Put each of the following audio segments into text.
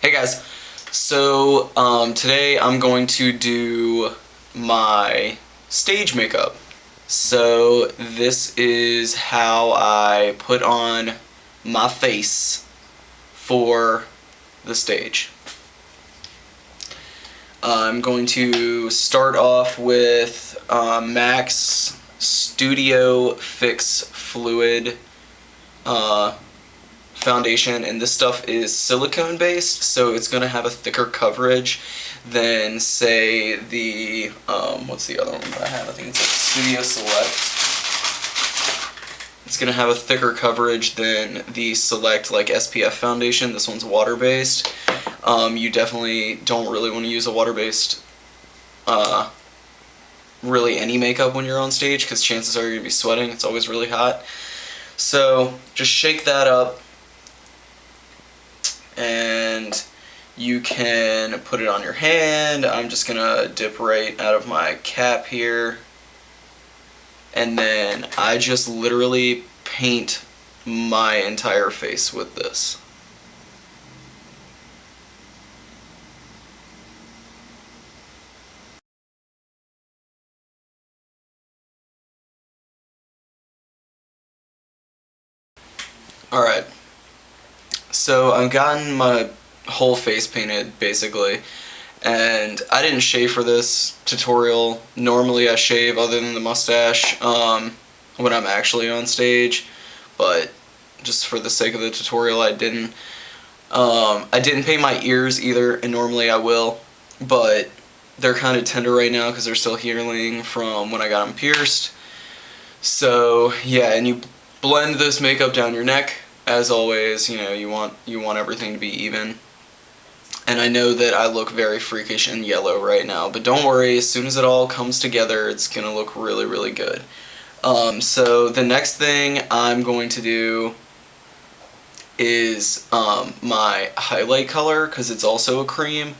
Hey guys, so today I'm going to do my stage makeup. So this is how I put on my face for the stage. I'm going to start off with MAC's Studio Fix Fluid foundation, and this stuff is silicone based, so it's going to have a thicker coverage than, say, the what's the other one that I have? I think it's Studio Select. It's going to have a thicker coverage than the Select like SPF foundation. This one's water based. You definitely don't really want to use a water based really any makeup when you're on stage, because chances are you're going to be sweating. It's always really hot. So just shake that up, and you can put it on your hand. I'm just gonna dip right out of my cap here, and then I just literally paint my entire face with this. Alright, so I've gotten my whole face painted basically, and I didn't shave for this tutorial. Normally I shave other than the mustache when I'm actually on stage, but just for the sake of the tutorial I didn't. I didn't paint my ears either, and normally I will, but they're kind of tender right now because they're still healing from when I got them pierced. So yeah, and you blend this makeup down your neck. As always, you know, you want everything to be even. And I know that I look very freakish and yellow right now, but don't worry, as soon as it all comes together, it's gonna look really, really good. So the next thing I'm going to do is my highlight color, because it's also a cream.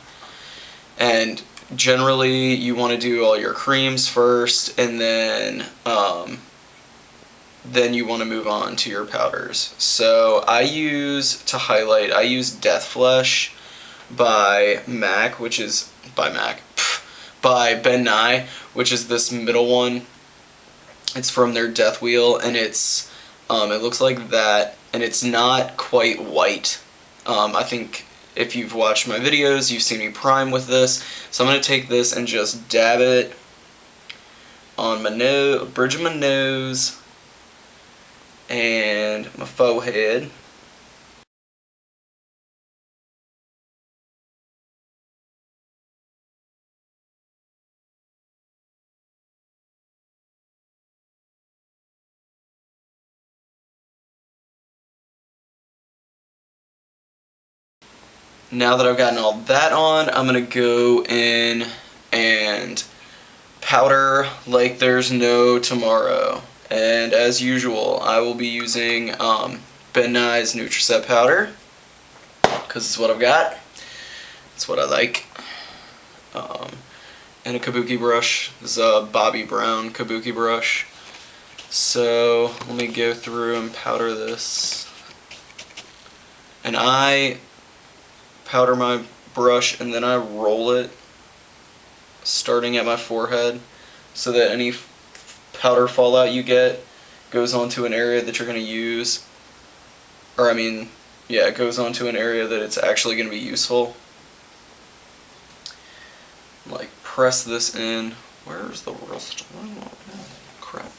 And generally you want to do all your creams first, and then you want to move on to your powders. So I use Death Flesh by MAC, which is by Ben Nye, which is this middle one. It's from their Death Wheel, and it's it looks like that, and it's not quite white. I think if you've watched my videos, you've seen me prime with this. So I'm going to take this and just dab it on my bridge of my nose and my forehead. Now that I've gotten all that on, I'm going to go in and powder like there's no tomorrow. And as usual, I will be using Ben Nye's Nutriset powder, because it's what I've got. It's what I like. And a kabuki brush. This is a Bobby Brown kabuki brush. So let me go through and powder this. And I powder my brush and then I roll it, starting at my forehead, so that any powder fallout you get goes onto an area that you're going to use. Or it goes onto an area that it's actually going to be useful. Like, press this in. Where's the rest? Oh, crap.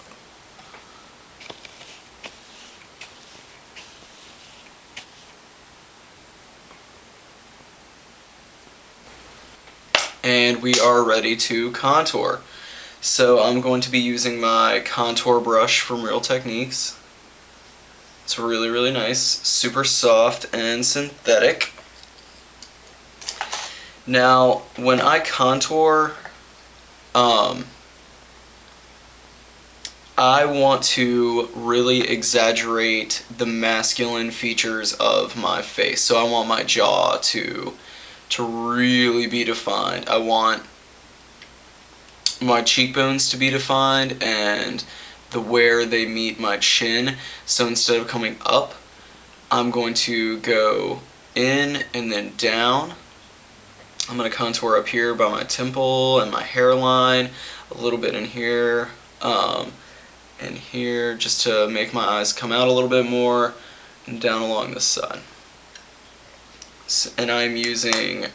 And we are ready to contour. So I'm going to be using my contour brush from Real Techniques. It's really, really nice, super soft and synthetic. Now, when I contour, I want to really exaggerate the masculine features of my face. So I want my jaw to really be defined. I want my cheekbones to be defined and where they meet my chin. So instead of coming up, I'm going to go in and then down. I'm going to contour up here by my temple and my hairline, a little bit in here, and here, just to make my eyes come out a little bit more, and down along this side. And I'm using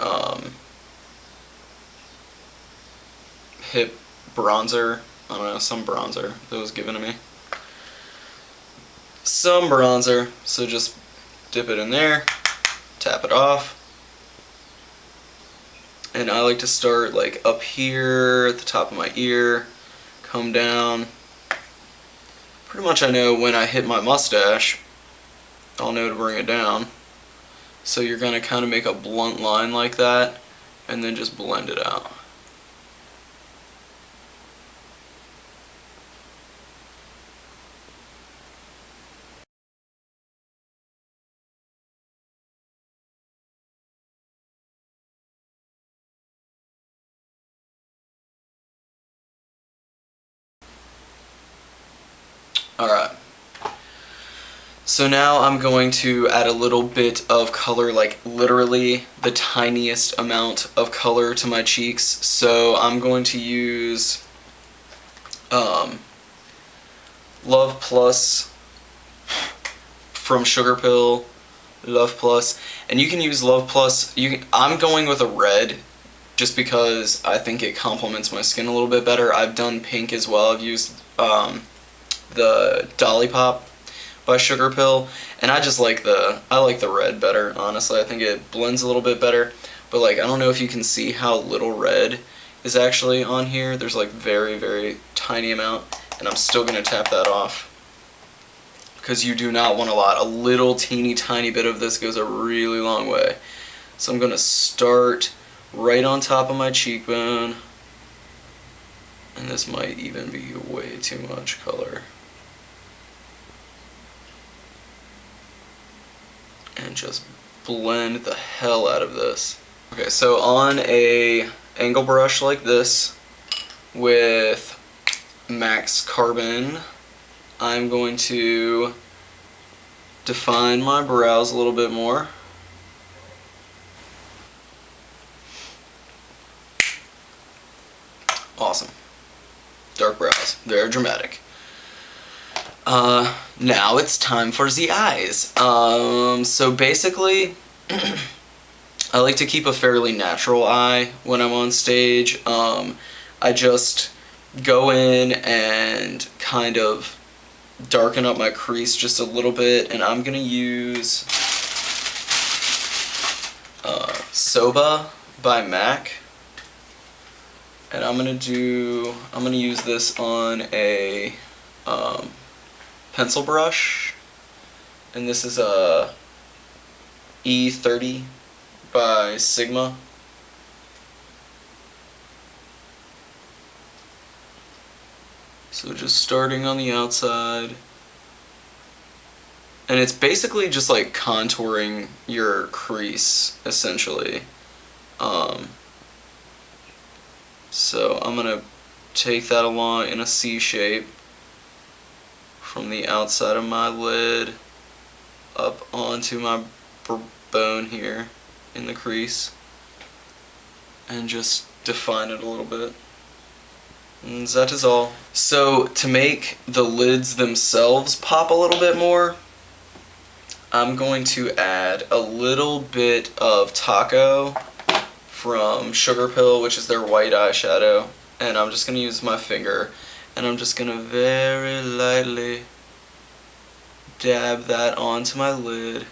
Hip bronzer, I don't know, some bronzer that was given to me. Some bronzer, so just dip it in there, tap it off. And I like to start like up here at the top of my ear, come down. Pretty much I know when I hit my mustache, I'll know to bring it down. So you're going to kind of make a blunt line like that, and then just blend it out. Alright, so now I'm going to add a little bit of color, like literally the tiniest amount of color to my cheeks. So I'm going to use Love Plus from Sugar Pill, Love Plus, and you can use Love Plus. I'm going with a red just because I think it complements my skin a little bit better. I've done pink as well. I've used the Dolly Pop by Sugar Pill, and I just like the red better, honestly. I think it blends a little bit better, but like I don't know if you can see how little red is actually on here. There's like very, very tiny amount, and I'm still going to tap that off because you do not want a lot. A little teeny tiny bit of this goes a really long way. So I'm going to start right on top of my cheekbone, and this might even be way too much color. And just blend the hell out of this. Okay, so on a angle brush like this with Max Carbon, I'm going to define my brows a little bit more. Awesome. Dark brows. Very dramatic. Now it's time for the eyes. So basically, I like to keep a fairly natural eye when I'm on stage. I just go in and kind of darken up my crease just a little bit, and I'm gonna use Soba by MAC, and I'm gonna use this on a pencil brush, and this is a E30 by Sigma. So just starting on the outside, and it's basically just like contouring your crease essentially. So I'm gonna take that along in a C shape from the outside of my lid up onto my bone here in the crease, and just define it a little bit. And that is all. So to make the lids themselves pop a little bit more, I'm going to add a little bit of Taco from Sugar Pill, which is their white eyeshadow, and I'm just going to use my finger, and I'm just going to very lightly dab that onto my lid,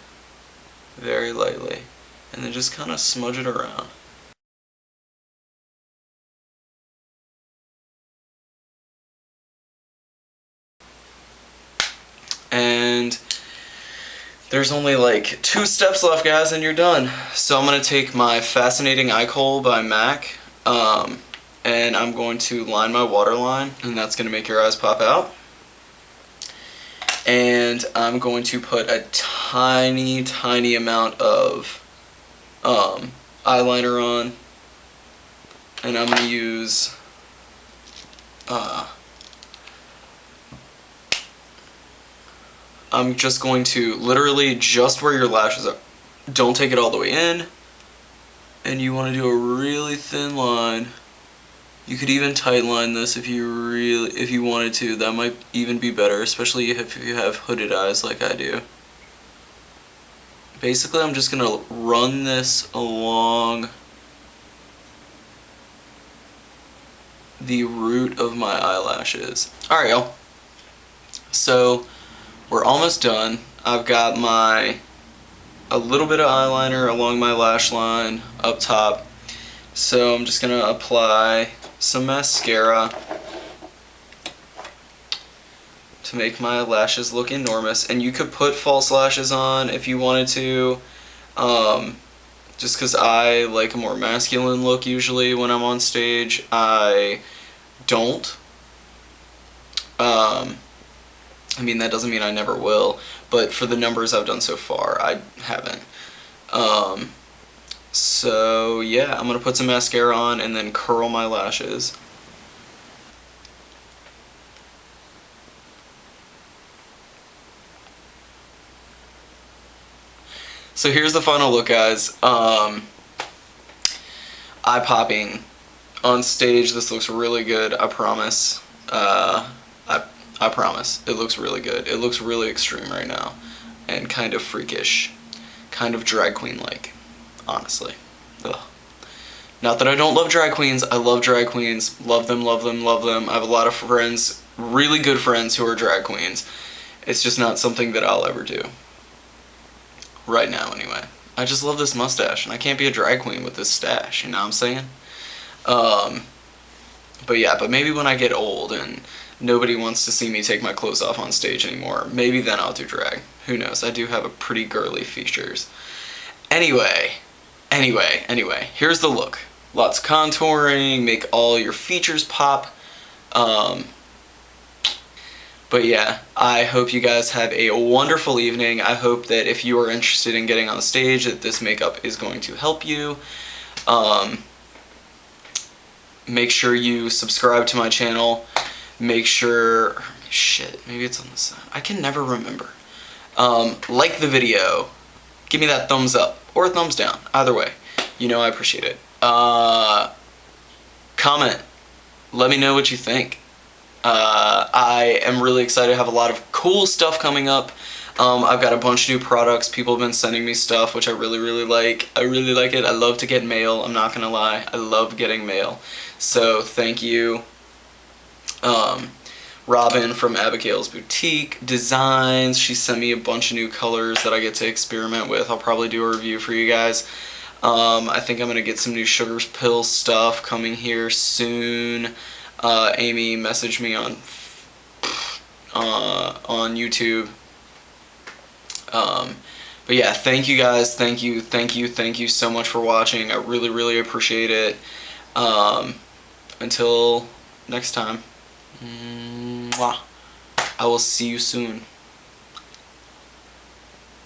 very lightly, and then just kind of smudge it around. And there's only like 2 steps left, guys, and you're done. So I'm going to take my Fascinating Eye Kohl by MAC, and I'm going to line my waterline, and that's going to make your eyes pop out. And I'm going to put a tiny, tiny amount of eyeliner on, and I'm going to use I'm just going to literally just where your lashes are. don't take it all the way in, and you want to do a really thin line. You could even tight line this if you wanted to. That might even be better, especially if you have hooded eyes like I do. Basically, I'm just gonna run this along the root of my eyelashes. Alright, y'all. So, we're almost done. I've got a little bit of eyeliner along my lash line up top. So I'm just gonna apply some mascara to make my lashes look enormous. And you could put false lashes on if you wanted to. Just because I like a more masculine look usually when I'm on stage. I don't. I mean, that doesn't mean I never will, but for the numbers I've done so far, I haven't. So yeah, I'm gonna put some mascara on and then curl my lashes. So here's the final look, guys. Eye popping on stage. This looks really good, I promise. I promise. It looks really good. It looks really extreme right now. And kind of freakish. Kind of drag queen-like. Honestly. Ugh. Not that I don't love drag queens. I love drag queens. Love them, love them, love them. I have a lot of friends, really good friends who are drag queens. It's just not something that I'll ever do. Right now, anyway. I just love this mustache, and I can't be a drag queen with this stash, you know what I'm saying? But yeah, but maybe when I get old and nobody wants to see me take my clothes off on stage anymore, maybe then I'll do drag. Who knows? I do have a pretty girly features. Anyway, here's the look. Lots of contouring, make all your features pop. But yeah, I hope you guys have a wonderful evening. I hope that if you are interested in getting on the stage, that this makeup is going to help you. Make sure you subscribe to my channel. Make sure, shit, maybe it's on the side. I can never remember. Like the video. Give me that thumbs up or a thumbs down. Either way, you know I appreciate it. Comment. Let me know what you think. I am really excited to have a lot of cool stuff coming up. I've got a bunch of new products. People have been sending me stuff, which I really, really like. I really like it. I love to get mail. I'm not gonna lie. I love getting mail. So thank you, Robin from Abigail's Boutique Designs. She sent me a bunch of new colors that I get to experiment with. I'll probably do a review for you guys. I think I'm gonna get some new sugar pill stuff coming here soon. Amy messaged me on YouTube. But yeah, thank you guys. Thank you so much for watching. I really, really appreciate it. Until next time, mwah. I will see you soon.